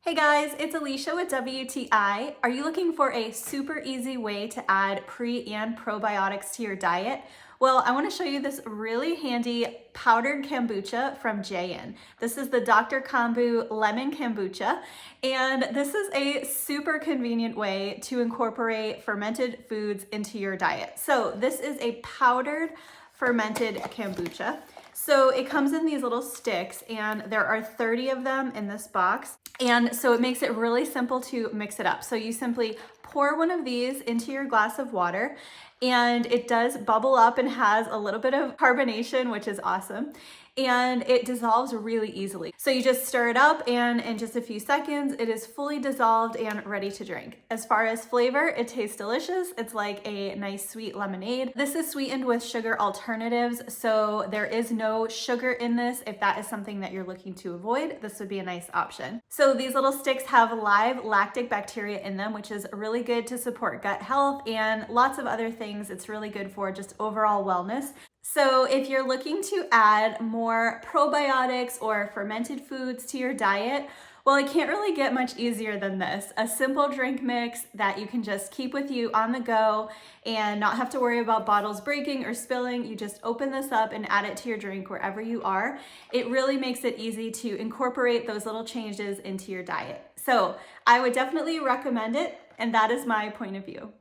Hey guys, it's Alicia with WTI. Are you looking for a super easy way to add pre and probiotics to your diet? Well, I want to show you this really handy powdered kombucha from JAAEIN. This is the Dr. Kombu Lemon Kombucha, and this is a super convenient way to incorporate fermented foods into your diet. So this is a powdered fermented kombucha. So it comes in these little sticks, and there are 30 of them in this box. And so it makes it really simple to mix it up. So you simply pour one of these into your glass of water, and it does bubble up and has a little bit of carbonation, which is awesome. And it dissolves really easily. So you just stir it up, and in just a few seconds, it is fully dissolved and ready to drink. As far as flavor, it tastes delicious. It's like a nice sweet lemonade. This is sweetened with sugar alternatives, so there is no sugar in this. If that is something that you're looking to avoid, this would be a nice option. So these little sticks have live lactic bacteria in them, which is really good to support gut health and lots of other things. It's really good for just overall wellness. So if you're looking to add more probiotics or fermented foods to your diet, well, it can't really get much easier than this. A simple drink mix that you can just keep with you on the go and not have to worry about bottles breaking or spilling. You just open this up and add it to your drink wherever you are. It really makes it easy to incorporate those little changes into your diet. So I would definitely recommend it, and that is my point of view.